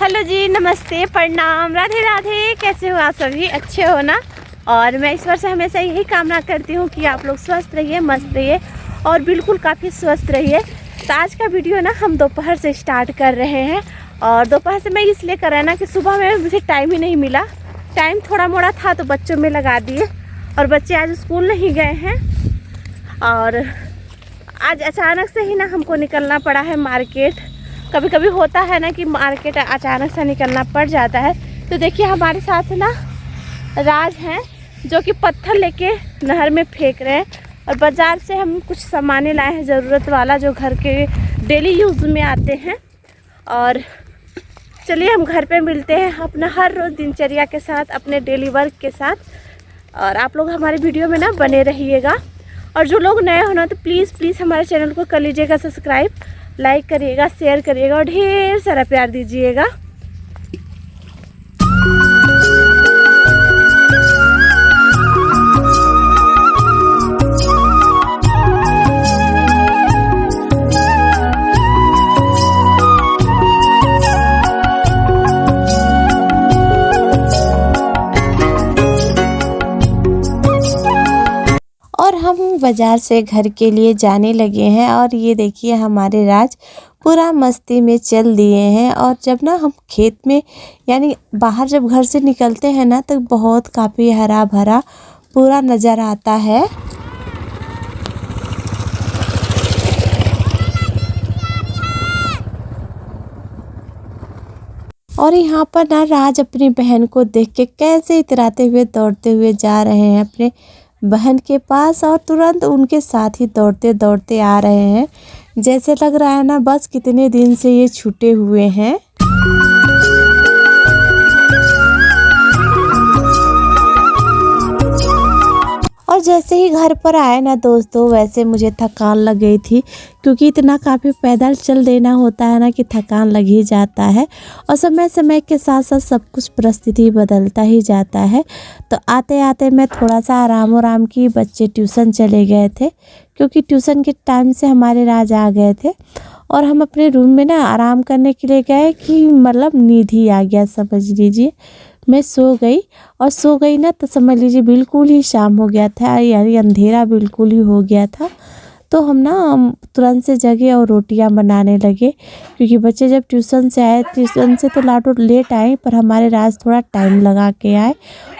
Hello जी, नमस्ते, प्रणाम, राधे राधे। कैसे हो आप सभी? अच्छे हो ना? और मैं ईश्वर से हमेशा यही कामना करती हूँ कि आप लोग स्वस्थ रहिए, मस्त रहिए और बिल्कुल काफ़ी स्वस्थ रहिए। तो आज का वीडियो ना हम दोपहर से स्टार्ट कर रहे हैं। और दोपहर से मैं इसलिए कर रहा है ना कि सुबह में मुझे टाइम ही नहीं मिला। टाइम थोड़ा मोड़ा था तो बच्चों में लगा दिए और बच्चे आज स्कूल नहीं गए हैं। और आज अचानक से ही ना हमको निकलना पड़ा है मार्केट। कभी कभी होता है ना कि मार्केट अचानक से निकलना पड़ जाता है। तो देखिए हमारे साथ ना राज हैं जो कि पत्थर लेके नहर में फेंक रहे हैं। और बाज़ार से हम कुछ सामान लाए हैं ज़रूरत वाला, जो घर के डेली यूज़ में आते हैं। और चलिए हम घर पे मिलते हैं अपना हर रोज़ दिनचर्या के साथ, अपने डेली वर्क के साथ। और आप लोग हमारे वीडियो में ना बने रहिएगा। और जो लोग नए हो ना तो प्लीज़ हमारे चैनल को कर लीजिएगा सब्सक्राइब, लाइक करिएगा, शेयर करिएगा और ढेर सारा प्यार दीजिएगा। और हम बाज़ार से घर के लिए जाने लगे हैं। और ये देखिए हमारे राज पूरा मस्ती में चल दिए हैं। और जब ना हम खेत में यानी बाहर जब घर से निकलते हैं ना तो बहुत काफ़ी हरा भरा पूरा नज़र आता है। और यहाँ पर ना राज अपनी बहन को देख के कैसे इतराते हुए दौड़ते हुए जा रहे हैं अपने बहन के पास। और तुरंत उनके साथ ही दौड़ते दौड़ते आ रहे हैं। जैसे लग रहा है ना बस कितने दिन से ये छूटे हुए हैं। और जैसे ही घर पर आए ना दोस्तों, वैसे मुझे थकान लग गई थी, क्योंकि इतना काफ़ी पैदल चल देना होता है ना कि थकान लग ही जाता है। और समय समय के साथ साथ सब कुछ परिस्थिति बदलता ही जाता है। तो आते आते मैं थोड़ा सा आराम की, बच्चे ट्यूशन चले गए थे, क्योंकि ट्यूशन के टाइम से हमारे राज आ गए थे। और हम अपने रूम में ना आराम करने के लिए गए कि मतलब नींद ही आ गया, समझ लीजिए। मैं सो गई ना तो समझ लीजिए बिल्कुल ही शाम हो गया था, यानी अंधेरा बिल्कुल ही हो गया था। तो हम ना तुरंत से जगे और रोटियां बनाने लगे, क्योंकि बच्चे जब ट्यूशन से आए, ट्यूशन से तो लाटो लेट आए, पर हमारे राज थोड़ा टाइम लगा के आए।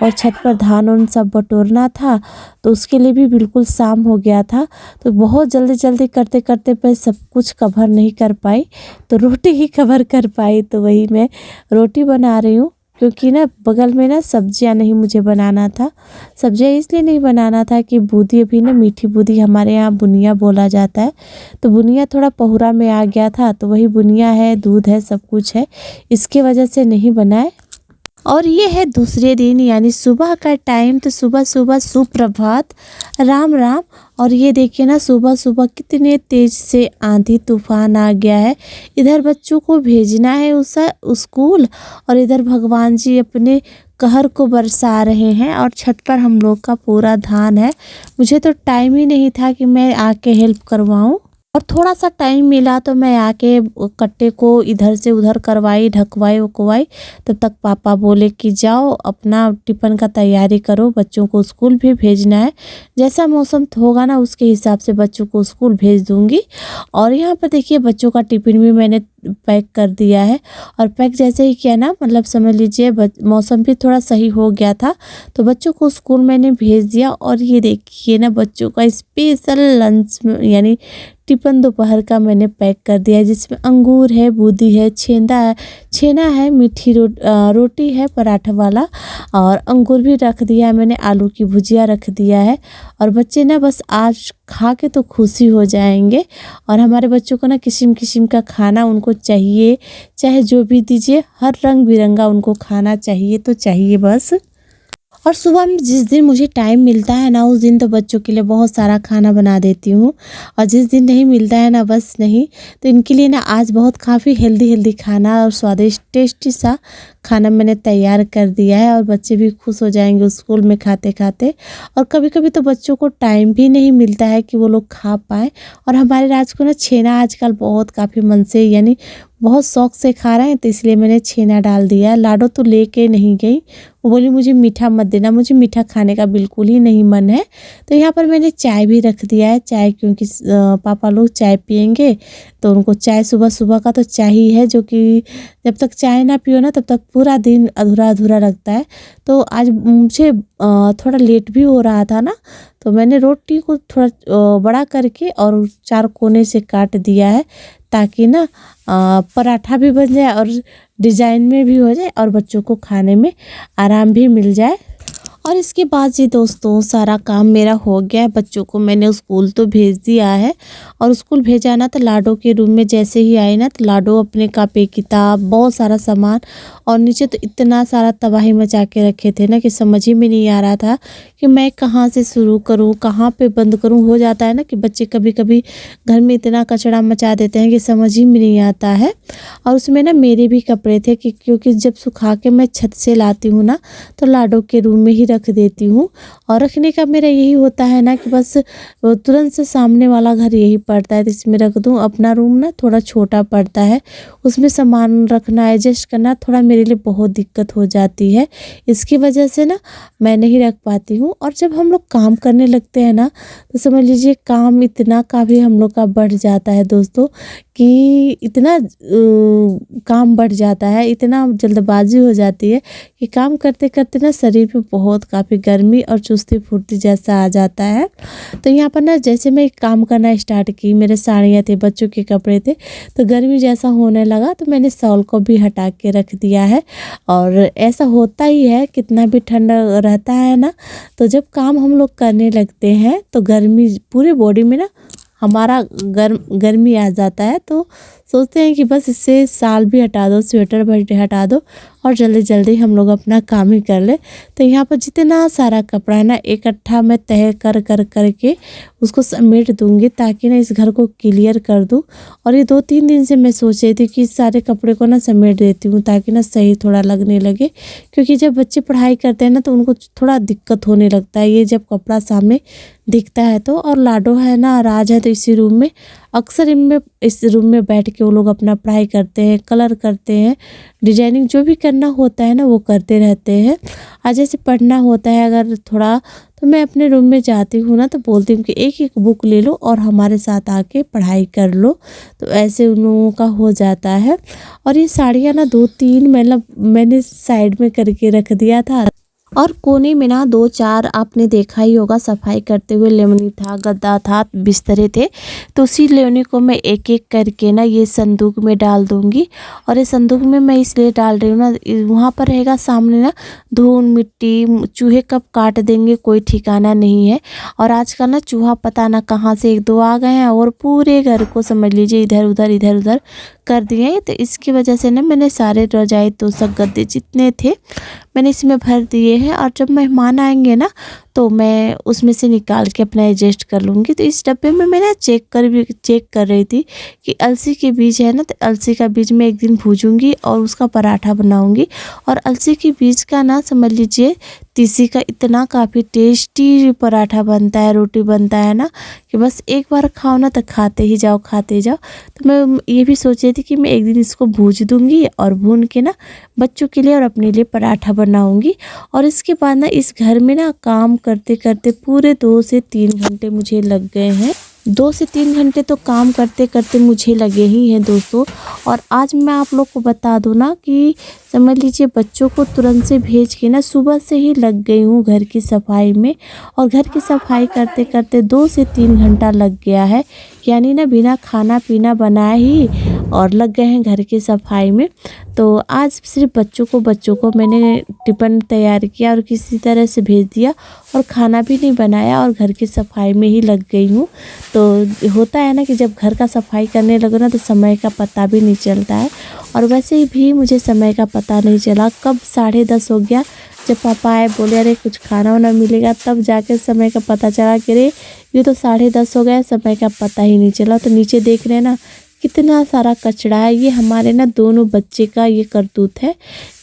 और छत पर धान उन सब बटोरना था, तो उसके लिए भी बिल्कुल शाम हो गया था। तो बहुत जल्दी करते करते मैं सब कुछ कवर नहीं कर पाई, तो रोटी ही कवर कर पाई। तो वही मैं रोटी बना रही हूँ, क्योंकि ना बगल में ना सब्जियां नहीं मुझे बनाना था। सब्जियां इसलिए नहीं बनाना था कि बूंदी, अभी ना मीठी बूंदी हमारे यहाँ बुनिया बोला जाता है, तो बुनिया थोड़ा पहुरा में आ गया था। तो वही बुनिया है, दूध है, सब कुछ है, इसके वजह से नहीं बनाए। और ये है दूसरे दिन यानी सुबह का टाइम। तो सुबह सुप्रभात, राम राम। और ये देखिए ना सुबह कितने तेज से आंधी तूफान आ गया है। इधर बच्चों को भेजना है उस स्कूल, और इधर भगवान जी अपने कहर को बरसा रहे हैं। और छत पर हम लोग का पूरा धान है। मुझे तो टाइम ही नहीं था कि मैं आके हेल्प करवाऊं। और थोड़ा सा टाइम मिला तो मैं आके कट्टे को इधर से उधर करवाई, ढकवाई वकवाई। तब तक पापा बोले कि जाओ अपना टिफ़िन का तैयारी करो, बच्चों को स्कूल भी भेजना है। जैसा मौसम होगा ना उसके हिसाब से बच्चों को स्कूल भेज दूंगी। और यहाँ पर देखिए बच्चों का टिफ़िन भी मैंने पैक कर दिया है। और पैक जैसे ही किया ना, मतलब समझ लीजिए मौसम भी थोड़ा सही हो गया था, तो बच्चों को स्कूल मैंने भेज दिया। और ये देखिए ना बच्चों का स्पेशल लंच यानी टिफ़िन दोपहर का मैंने पैक कर दिया है, जिसमें अंगूर है, बूंदी है, छेना है, मीठी रोटी है पराठा वाला, और अंगूर भी रख दिया है मैंने, आलू की भुजिया रख दिया है। और बच्चे ना बस आज खा के तो खुशी हो जाएंगे। और हमारे बच्चों को ना किस्म किस्म का खाना उनको चाहिए, चाहे जो भी दीजिए, हर रंग बिरंगा उनको खाना चाहिए तो चाहिए बस। और सुबह में जिस दिन मुझे टाइम मिलता है ना, उस दिन तो बच्चों के लिए बहुत सारा खाना बना देती हूँ। और जिस दिन नहीं मिलता है ना, बस नहीं, तो इनके लिए ना आज बहुत काफ़ी हेल्दी खाना और स्वादिष्ट टेस्टी सा खाना मैंने तैयार कर दिया है। और बच्चे भी खुश हो जाएंगे स्कूल में खाते खाते। और कभी कभी तो बच्चों को टाइम भी नहीं मिलता है कि वो लोग खा पाएँ। और हमारे राज को ना छेना आजकल बहुत काफ़ी मन से यानी बहुत शौक से खा रहे हैं तो इसलिए मैंने छेना डाल दिया। लाडो तो लेके नहीं गई, वो बोली मुझे मीठा मत देना, मुझे मीठा खाने का बिल्कुल ही नहीं मन है। तो यहाँ पर मैंने चाय भी रख दिया है। चाय क्योंकि पापा लोग चाय पियेंगे तो उनको चाय सुबह सुबह का तो चाहिए है, जो कि जब तक चाय ना पियो ना तब तक पूरा दिन अधूरा अधूरा लगता है। तो आज मुझे थोड़ा लेट भी हो रहा था ना, तो मैंने रोटी को थोड़ा बड़ा करके और 4 कोने से काट दिया है, ताकि ना पराठा भी बन जाए और डिज़ाइन में भी हो जाए और बच्चों को खाने में आराम भी मिल जाए। और इसके बाद जी दोस्तों सारा काम मेरा हो गया है। बच्चों को मैंने स्कूल तो भेज दिया है, और स्कूल भेजा ना तो लाडो के रूम में जैसे ही आई ना तो लाडो अपने कापी किताब बहुत सारा सामान, और नीचे तो इतना सारा तबाही मचा के रखे थे ना कि समझ ही में नहीं आ रहा था कि मैं कहाँ से शुरू करूँ, कहाँ पे बंद करूँ। हो जाता है ना कि बच्चे कभी कभी घर में इतना कचरा मचा देते हैं कि समझ ही में नहीं आता है। और उसमें ना मेरे भी कपड़े थे कि क्योंकि जब सुखा के मैं छत से लाती हूँ ना तो लाडो के रूम में ही रख देती हूँ। और रखने का मेरा यही होता है ना कि बस तुरंत से सामने वाला घर यही पड़ता है तो इसमें रख दूँ। अपना रूम ना थोड़ा छोटा पड़ता है, उसमें सामान रखना एडजस्ट करना थोड़ा मेरे लिए बहुत दिक्कत हो जाती है। इसकी वजह से ना मैं नहीं रख पाती हूँ। और जब हम लोग काम करने लगते हैं ना तो समझ लीजिए काम इतना काफ़ी हम लोग का बढ़ जाता है दोस्तों, कि इतना काम बढ़ जाता है, इतना जल्दबाजी हो जाती है कि काम करते करते ना शरीर पे बहुत काफ़ी गर्मी और चुस्ती फुर्ती जैसा आ जाता है। तो यहाँ पर ना जैसे मैं काम करना स्टार्ट की, मेरे साड़ियाँ थे, बच्चों के कपड़े थे, तो गर्मी जैसा होने लगा तो मैंने शॉल को भी हटा के रख दिया है। और ऐसा होता ही है, कितना भी ठंडा रहता है ना तो जब काम हम लोग करने लगते हैं तो गर्मी पूरे बॉडी में ना हमारा गर्मी आ जाता है। तो सोचते हैं कि बस इससे शाल भी हटा दो, स्वेटर भी हटा दो और जल्दी जल्दी हम लोग अपना काम ही कर ले। तो यहाँ पर जितना सारा कपड़ा है ना इकट्ठा मैं तय कर कर करके उसको समेट दूंगी, ताकि ना इस घर को क्लियर कर दूँ। और ये 2-3 दिन से मैं सोच रही थी कि इस सारे कपड़े को ना समेट देती हूँ, ताकि ना सही थोड़ा लगने लगे। क्योंकि जब बच्चे पढ़ाई करते हैं ना तो उनको थोड़ा दिक्कत होने लगता है ये जब कपड़ा सामने दिखता है तो। और लाडो है ना, राज है, तो इसी रूम में अक्सर इस रूम में बैठ के वो लोग अपना पढ़ाई करते हैं, कलर करते हैं, डिजाइनिंग जो भी करना होता है ना वो करते रहते हैं। आज जैसे पढ़ना होता है अगर थोड़ा, तो मैं अपने रूम में जाती हूँ ना तो बोलती हूँ कि एक एक बुक ले लो और हमारे साथ आके पढ़ाई कर लो। तो ऐसे उन लोगों का हो जाता है। और ये साड़ियाँ ना 2-3 मतलब मैंने साइड में करके रख दिया था, और कोने में ना 2-4 आपने देखा ही होगा सफाई करते हुए लेमनी था, गद्दा था, बिस्तरे थे। तो उसी लेमनी को मैं एक एक करके ना ये संदूक में डाल दूंगी। और ये संदूक में मैं इसलिए डाल रही हूँ ना, वहाँ पर रहेगा सामने ना धूल मिट्टी, चूहे कब काट देंगे कोई ठिकाना नहीं है। और आजकल ना चूहा पता ना कहाँ से 1-2 आ गए हैं और पूरे घर को समझ लीजिए इधर उधर कर दिए हैं। तो इसकी वजह से ना मैंने सारे रजाई तोशक गद्दे जितने थे मैंने इसमें भर दिए हैं। और जब मेहमान आएंगे ना तो मैं उसमें से निकाल के अपना एडजस्ट कर लूँगी। तो इस डब्बे में मैं ना चेक कर रही थी कि अलसी के बीज है ना, तो अलसी का बीज मैं एक दिन भूजूंगी और उसका पराठा बनाऊंगी। और अलसी के बीज का ना समझ लीजिए तीसी का इतना काफ़ी टेस्टी पराठा बनता है, रोटी बनता है ना, कि बस एक बार खाओ ना तो खाते ही जाओ। तो मैं ये भी सोच रही थी कि मैं एक दिन इसको भूज दूंगी और भून के ना बच्चों के लिए और अपने लिए पराठा बनाऊंगी। और इसके बाद ना इस घर में ना काम करते करते पूरे 2 से 3 घंटे मुझे लग गए हैं। 2 से 3 घंटे तो काम करते करते मुझे लगे ही हैं दोस्तों। और आज मैं आप लोग को बता दूं ना कि समझ लीजिए बच्चों को तुरंत से भेज के ना सुबह से ही लग गई हूँ घर की सफाई में। और घर की सफाई करते करते 2 से 3 घंटा लग गया है, यानी ना बिना खाना पीना बनाए ही और लग गए हैं घर की सफाई में। तो आज सिर्फ बच्चों को मैंने टिफ़िन तैयार किया और किसी तरह से भेज दिया, और खाना भी नहीं बनाया और घर की सफाई में ही लग गई हूँ। तो होता है ना कि जब घर का सफाई करने लगो ना तो समय का पता भी नहीं चलता है। और वैसे भी मुझे समय का पता नहीं चला, कब 10:30 हो गया। जब पापा आए बोले अरे कुछ खाना वाना मिलेगा, तब जाके समय का पता चला कि अरे ये तो 10:30 हो गया, समय का पता ही नहीं चला। तो नीचे देख रहे हैं ना कितना सारा कचरा है। ये हमारे ना दोनों बच्चे का ये करतूत है,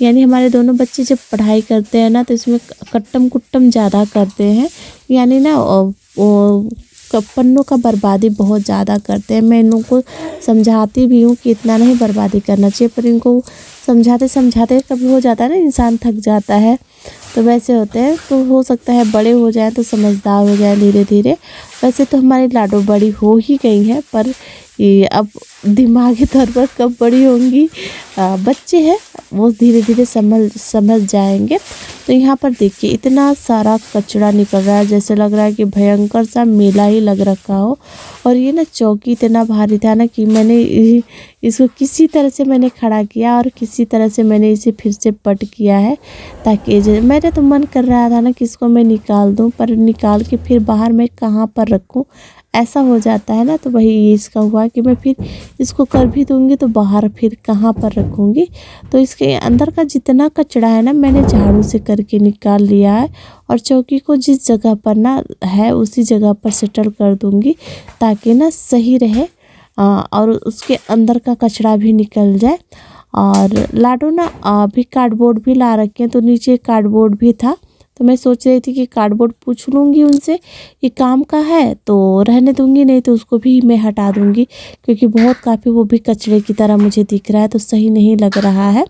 यानी हमारे दोनों बच्चे जब पढ़ाई करते हैं ना तो इसमें कट्टम कुट्टम ज़्यादा करते हैं। यानी ना वो पन्नों का बर्बादी बहुत ज़्यादा करते हैं। मैं इन लोगों को समझाती भी हूँ कि इतना नहीं बर्बादी करना चाहिए, पर इनको समझाते समझाते कभी हो जाता है ना, इंसान थक जाता है, तो वैसे होते हैं। तो हो सकता है बड़े हो जाएं तो समझदार हो जाएं धीरे धीरे। वैसे तो हमारी लाडो बड़ी हो ही गई हैं, पर ये अब दिमागी तौर पर कब बड़ी होंगी, बच्चे हैं, वो धीरे धीरे समझ जाएंगे। तो यहाँ पर देखिए इतना सारा कचरा निकल रहा है, जैसे लग रहा है कि भयंकर सा मेला ही लग रखा हो। और ये ना चौकी इतना भारी था ना कि मैंने इसको किसी तरह से मैंने खड़ा किया और किसी तरह से मैंने इसे फिर से पट किया है, ताकि मेरा तो मन कर रहा था ना कि इसको मैं निकाल दूं, पर निकाल के फिर बाहर मैं कहाँ पर रखूं, ऐसा हो जाता है ना। तो वही इसका हुआ कि मैं फिर इसको कर भी दूंगी तो बाहर फिर कहाँ पर रखूंगी। तो इसके अंदर का जितना कचरा है ना मैंने झाड़ू से करके निकाल लिया है, और चौकी को जिस जगह पर ना है उसी जगह पर सेटल कर दूंगी, ताकि ना सही रहे और उसके अंदर का कचरा भी निकल जाए। और लाडो ना अभी कार्डबोर्ड भी ला रखे हैं, तो नीचे कार्डबोर्ड भी था, तो मैं सोच रही थी कि कार्डबोर्ड पूछ लूँगी उनसे ये काम का है तो रहने दूँगी, नहीं तो उसको भी मैं हटा दूँगी, क्योंकि बहुत काफ़ी वो भी कचरे की तरह मुझे दिख रहा है, तो सही नहीं लग रहा है।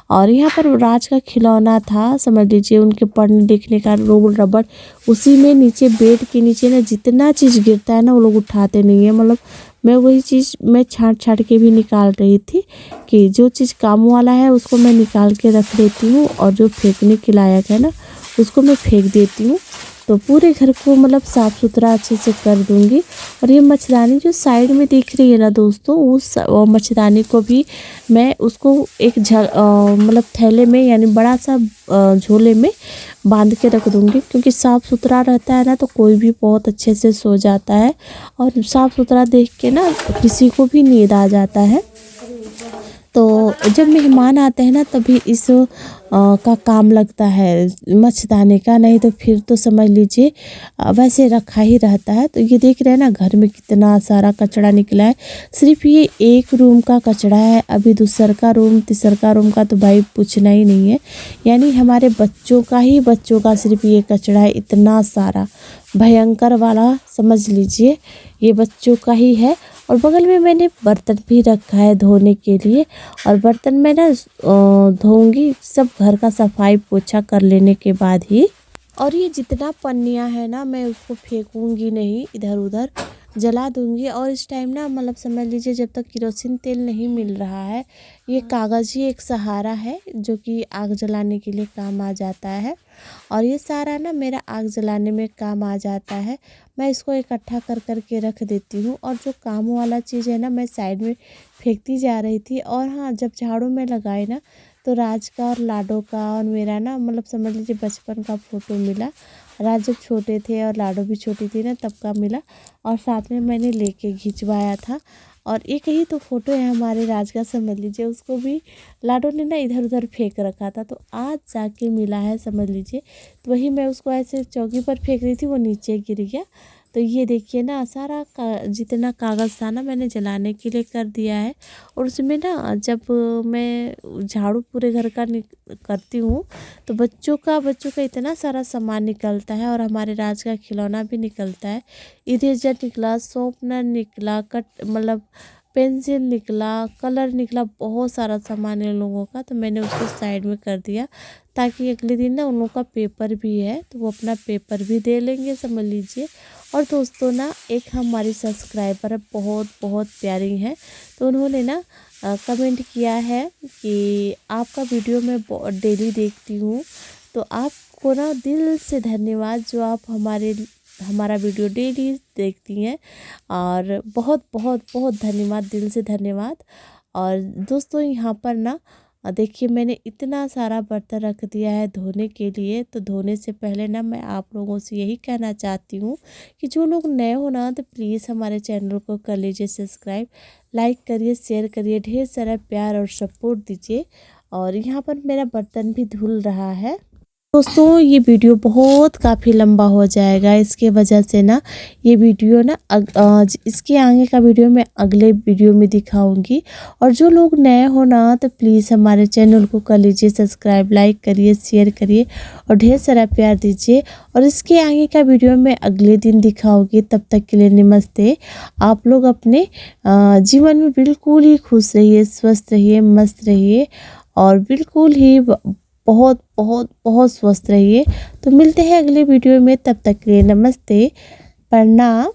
और यहाँ पर राज का खिलौना था, समझ लीजिए उनके पढ़ने लिखने का रोल रबड़, उसी में नीचे बेड के नीचे ना जितना चीज़ गिरता है ना वो लोग उठाते नहीं है। मतलब मैं वही चीज़ मैं छाँट के भी निकाल रही थी कि जो चीज़ काम वाला है उसको मैं निकाल के रख देती हूँ, और जो फेंकने के लायक है ना उसको मैं फेंक देती हूँ। तो पूरे घर को मतलब साफ़ सुथरा अच्छे से कर दूँगी। और ये मच्छरदानी जो साइड में दिख रही है ना दोस्तों, उस मच्छरदानी को भी मैं उसको एक मतलब थैले में यानी बड़ा सा झोले में बांध के रख दूँगी, क्योंकि साफ़ सुथरा रहता है ना तो कोई भी बहुत अच्छे से सो जाता है, और साफ़ सुथरा देख के ना किसी को भी नींद आ जाता है। तो जब मेहमान आते हैं ना तभी इस का काम लगता है मच्छरदानी का, नहीं तो फिर तो समझ लीजिए वैसे रखा ही रहता है। तो ये देख रहे हैं ना घर में कितना सारा कचरा निकला है, सिर्फ ये एक रूम का कचरा है, अभी दूसर का रूम तीसर का रूम का तो भाई पूछना ही नहीं है। यानी हमारे बच्चों का सिर्फ ये कचरा है, इतना सारा भयंकर वाला, समझ लीजिए ये बच्चों का ही है। और बगल में मैंने बर्तन भी रखा है धोने के लिए, और बर्तन में ना धोऊंगी सब घर का सफाई पोछा कर लेने के बाद ही। और ये जितना पन्नियाँ है ना मैं उसको फेंकूंगी नहीं इधर उधर, जला दूंगी। और इस टाइम ना मतलब समझ लीजिए जब तक केरोसिन तेल नहीं मिल रहा है, ये कागज़ ही एक सहारा है जो कि आग जलाने के लिए काम आ जाता है। और ये सारा ना मेरा आग जलाने में काम आ जाता है। मैं इसको इकट्ठा कर के रख देती हूँ, और जो काम वाला चीज़ है ना मैं साइड में फेंकती जा रही थी। और हाँ, जब झाड़ू में लगाई ना तो राज का और लाडो का और मेरा ना मतलब समझ लीजिए बचपन का फ़ोटो मिला। राज जब छोटे थे और लाडो भी छोटी थी ना तब का मिला, और साथ में मैंने लेके खिंचवाया था। और एक ही तो फ़ोटो है हमारे राज का, समझ लीजिए उसको भी लाडो ने ना इधर उधर फेंक रखा था, तो आज जाके मिला है समझ लीजिए। तो वही मैं उसको ऐसे चौकी पर फेंक रही थी, वो नीचे गिर गया। तो ये देखिए ना सारा जितना कागज़ था ना मैंने जलाने के लिए कर दिया है। और उसमें ना जब मैं झाड़ू पूरे घर का करती हूँ तो बच्चों का इतना सारा सामान निकलता है, और हमारे राज का खिलौना भी निकलता है। इरेजर निकला, शॉर्पनर निकला, कट मतलब पेंसिल निकला, कलर निकला, बहुत सारा सामान है इन लोगों का। तो मैंने उसको साइड में कर दिया, ताकि अगले दिन ना उन लोगों का पेपर भी है तो वो अपना पेपर भी दे लेंगे, समझ लीजिए। और दोस्तों ना एक हमारी सब्सक्राइबर है, बहुत बहुत प्यारी हैं, तो उन्होंने ना कमेंट किया है कि आपका वीडियो मैं डेली देखती हूँ, तो आपको ना दिल से धन्यवाद जो आप हमारा वीडियो डेली देखती हैं, और बहुत बहुत बहुत धन्यवाद, दिल से धन्यवाद। और दोस्तों यहाँ पर ना देखिए मैंने इतना सारा बर्तन रख दिया है धोने के लिए। तो धोने से पहले ना मैं आप लोगों से यही कहना चाहती हूँ कि जो लोग नए हो ना तो प्लीज़ हमारे चैनल को कर लीजिए सब्सक्राइब, लाइक करिए, शेयर करिए, ढेर सारा प्यार और सपोर्ट दीजिए। और यहाँ पर मेरा बर्तन भी धुल रहा है। दोस्तों ये वीडियो बहुत काफ़ी लंबा हो जाएगा, इसके वजह से ना ये वीडियो ना इसके आगे का वीडियो मैं अगले वीडियो में दिखाऊंगी। और जो लोग नए हो ना तो प्लीज़ हमारे चैनल को कर लीजिए सब्सक्राइब, लाइक करिए, शेयर करिए और ढेर सारा प्यार दीजिए। और इसके आगे का वीडियो मैं अगले दिन दिखाऊंगी। तब तक के लिए नमस्ते। आप लोग अपने जीवन में बिल्कुल ही खुश रहिए, स्वस्थ रहिए, मस्त रहिए और बिल्कुल ही बहुत बहुत बहुत स्वस्थ रहिए। तो मिलते हैं अगले वीडियो में, तब तक के लिए नमस्ते, प्रणाम।